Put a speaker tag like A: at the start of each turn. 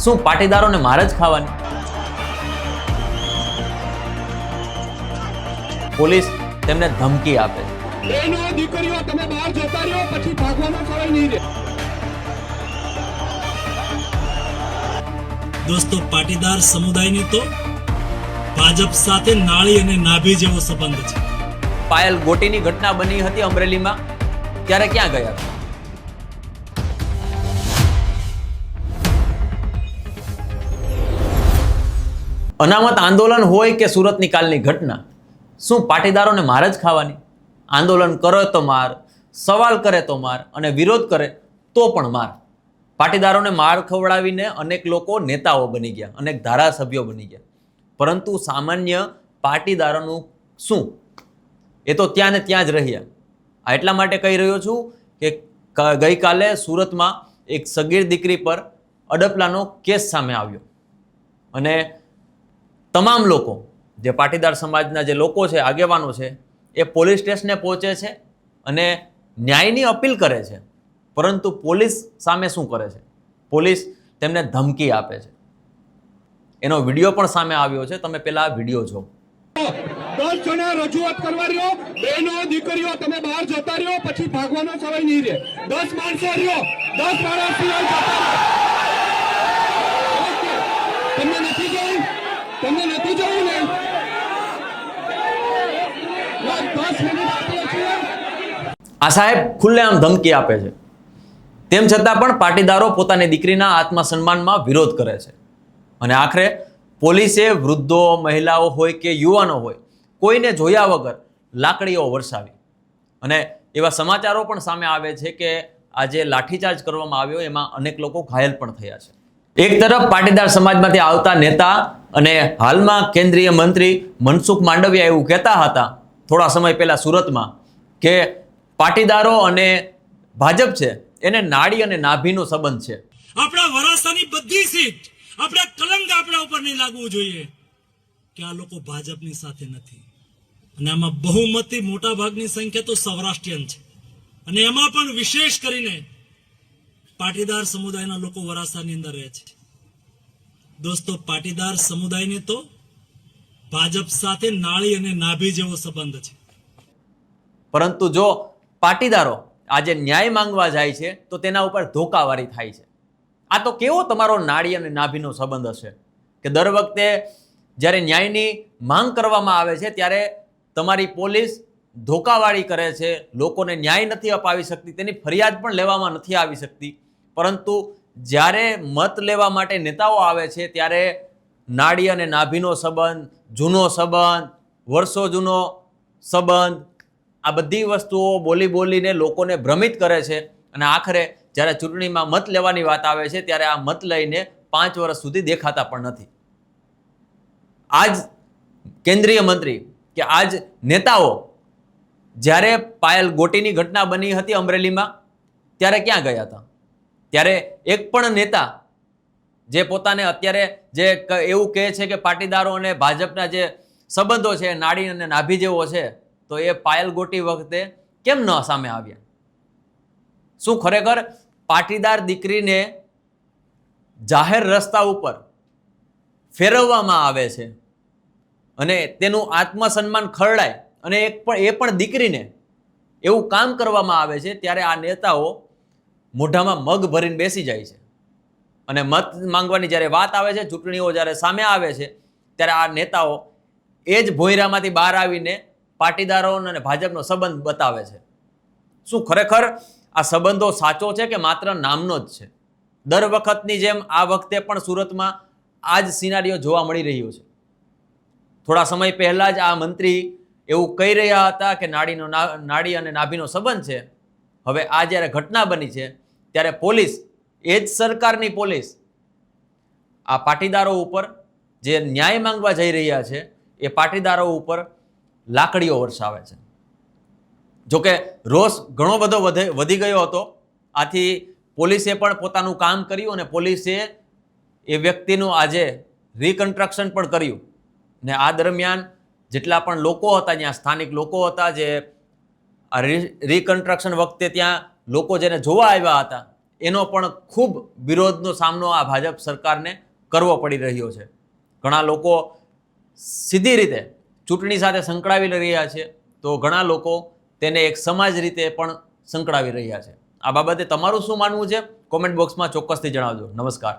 A: શું પાટીદારોને માર જ ખાવાની? પોલીસ તેમને ધમકી આપે છે.
B: બહેનો દીકરીઓ તમે બહાર જતા રહ્યો, પછી ભાગવાનો સમય નહીં રહે.
C: દોસ્તો, પાટીદાર સમુદાયની તો ભાજપ સાથે નાળી અને નાભી જેવો સંબંધ છે.
A: પાયલ ગોટીની ઘટના બની હતી અમરેલીમાં, ત્યારે ક્યાં ગયા હતા? અનામત આંદોલન હોય કે સુરતની કાલની ઘટના, શું પાટીદારોને માર જ ખાવાની? આંદોલન કરે તો માર, સવાલ કરે તો માર, અને વિરોધ કરે તો પણ માર. પાટીદારોને માર ખવડાવીને અનેક લોકો નેતાઓ બની ગયા, અનેક ધારાસભ્યો બની ગયા, પરંતુ સામાન્ય પાટીદારોનું શું? એ તો ત્યાં ને ત્યાં જ રહ્યા. આ એટલા માટે કહી રહ્યો છું કે ગઈકાલે સુરતમાં એક સગીર દીકરી પર અડપલાનો કેસ સામે આવ્યો અને તમામ લોકો, જે પાટીદાર સમાજના જે લોકો છે, આગેવાનો છે, એ પોલીસ સ્ટેશને પહોંચે છે અને ન્યાયની અપીલ કરે છે. પરંતુ પોલીસ સામે શું કરે છે? પોલીસ તેમને ધમકી આપે છે. એનો વિડીયો પણ સામે આવ્યો છે, તમે પહેલા આ વિડીયો જો.
B: 10 જણા રજૂઆત કરવા રહ્યો, બહેનો દીકરીઓ તમે બહાર જતા રહ્યો, પછી ભાગવાનો સમય નહીં રહે. 10 માણસો રહ્યો, 10 માણસ સિવાય જતા રહ્યો. તમને નથી જોયું? તમને નથી જોયું ને? 10 મિનિટ આપીએ છીએ.
A: આ સાહેબ ખુલ્લેઆમ ધમકી આપે છે. તેમ છતાં પણ પાટીદારો પોતાની દીકરીના આત્મસન્માનમાં વિરોધ કરે છે અને આખરે પોલીસે વૃદ્ધો, મહિલાઓ હોય કે યુવાનો હોય, કોઈને જોયા વગર લાકડીઓ વરસાવી. અને એવા સમાચારો પણ સામે આવે છે કે આજે લાઠીચાર્જ કરવામાં આવ્યો, એમાં અનેક લોકો ઘાયલ પણ થયા છે. એક તરફ પાટીદાર સમાજમાંથી આવતા નેતા અને હાલમાં કેન્દ્રીય મંત્રી મનસુખ માંડવિયા એવું કહેતા હતા થોડા સમય પહેલા સુરતમાં કે પાટીદારો અને ભાજપ છે એને નાડી અને નાભીનો સંબંધ છે.
C: આપણા વરાસાની બધી સીટ, આપણા કલંક આપણા ઉપર નહીં લાગવું જોઈએ કે આ લોકો ભાજપની સાથે નથી. અને આમાં બહુમતી મોટા ભાગની સંખ્યા તો સૌરાષ્ટ્રીયન છે, અને એમાં પણ વિશેષ કરીને પાટીદાર સમુદાયના લોકો વરાસાની અંદર રહે છે. દોસ્તો, પાટીદાર સમુદાયની તો ભાજપ સાથે નાળી અને નાભી જેવો સંબંધ છે.
A: પરંતુ જો પાટીદારો આજે ન્યાય માંગવા જાય છે તો તેના ઉપર ધોકાવારી થાય છે. આ તો કેવો તમારો નાળી અને નાભીનો સંબંધ હશે કે દર વખતે જ્યારે ન્યાયની માંગ કરવામાં આવે છે ત્યારે તમારી પોલીસ ધોકાવાળી કરે છે, લોકોને ન્યાય નથી અપાવી શકતી, તેની ફરિયાદ પણ લેવામાં નથી આવી શકતી. પરંતુ જ્યારે મત લેવા માટે નેતાઓ આવે છે ત્યારે નાડી અને નાભીનો સંબંધ, જૂનો સંબંધ, વર્ષો જૂનો સંબંધ, આ બધી વસ્તુઓ બોલીને લોકોને ભ્રમિત કરે છે અને આખરે જ્યારે ચૂંટણીમાં મત લેવાની વાત આવે છે ત્યારે આ મત લઈને 5 વર્ષ સુધી દેખાતા પણ નથી. આજ કેન્દ્રીય મંત્રી કે આજ નેતાઓ જ્યારે પાયલ ગોટીની ઘટના બની હતી અમરેલીમાં, ત્યારે ક્યાં ગયા હતા? ત્યારે એક પણ નેતા જે પોતાને અત્યારે જે એવું કહે છે કે પાટીદારો અને ભાજપના જે સંબંધો છે નાડી અને નાભી જેવો છે, તો એ પાયલ ગોટી વખતે કેમ ન સામે આવ્યા? શું ખરેખર પાટીદાર દીકરીને જાહેર રસ્તા ઉપર ફેરવવામાં આવે છે અને તેનું આત્મસન્માન ખરડાય અને એ પણ દીકરીને એવું કામ કરવામાં આવે છે ત્યારે આ નેતાઓ મોઢામાં મગ ભરીને બેસી જાય છે અને મત માંગવાની જ્યારે વાત આવે છે, ચૂંટણીઓ જ્યારે સામે આવે છે ત્યારે આ નેતાઓ એ જ ભોંયરામાંથી બહાર આવીને પાટીદારો અને ભાજપનો સંબંધ બતાવે છે. શું ખરેખર આ સંબંધો સાચો છે કે માત્ર નામનો જ છે? દર વખતની જેમ આ વખતે પણ સુરતમાં આ જ સિનારીઓ જોવા મળી રહ્યો છે. થોડા સમય પહેલા જ આ મંત્રી એવું કહી રહ્યા હતા કે નાડી અને નાભીનો સંબંધ છે. હવે આ જ્યારે ઘટના બની છે ત્યારે પોલીસ, એ જ સરકારની પોલીસ, આ પાટીદારો ઉપર જે ન્યાય માંગવા જઈ રહ્યા છે એ પાટીદારો ઉપર લાકડીઓ વરસાવે છે. જોકે રોષ ઘણો બધો વધી ગયો હતો. આથી પોલીસે પણ પોતાનું કામ કર્યું અને પોલીસે એ વ્યક્તિનું આજે રિકન્સ્ટ્રક્શન પણ કર્યું. ને આ દરમિયાન જેટલા પણ લોકો હતા, ત્યાં સ્થાનિક લોકો હતા જે આ રિકન્સ્ટ્રક્શન વખતે ત્યાં લોકો જેને જોવા આવ્યા હતા, એનો પણ ખૂબ વિરોધનો સામનો આ ભાજપ સરકારને કરવો પડી રહ્યો છે. ઘણા લોકો સીધી રીતે ચૂંટણી સાથે સંકળાવી રહ્યા છે, તો ઘણા લોકો તેને એક સમાજ રીતે પણ સંકળાવી રહ્યા છે. આ બાબતે તમારું શું માનવું છે? કોમેન્ટ બોક્સમાં ચોક્કસથી જણાવજો. નમસ્કાર.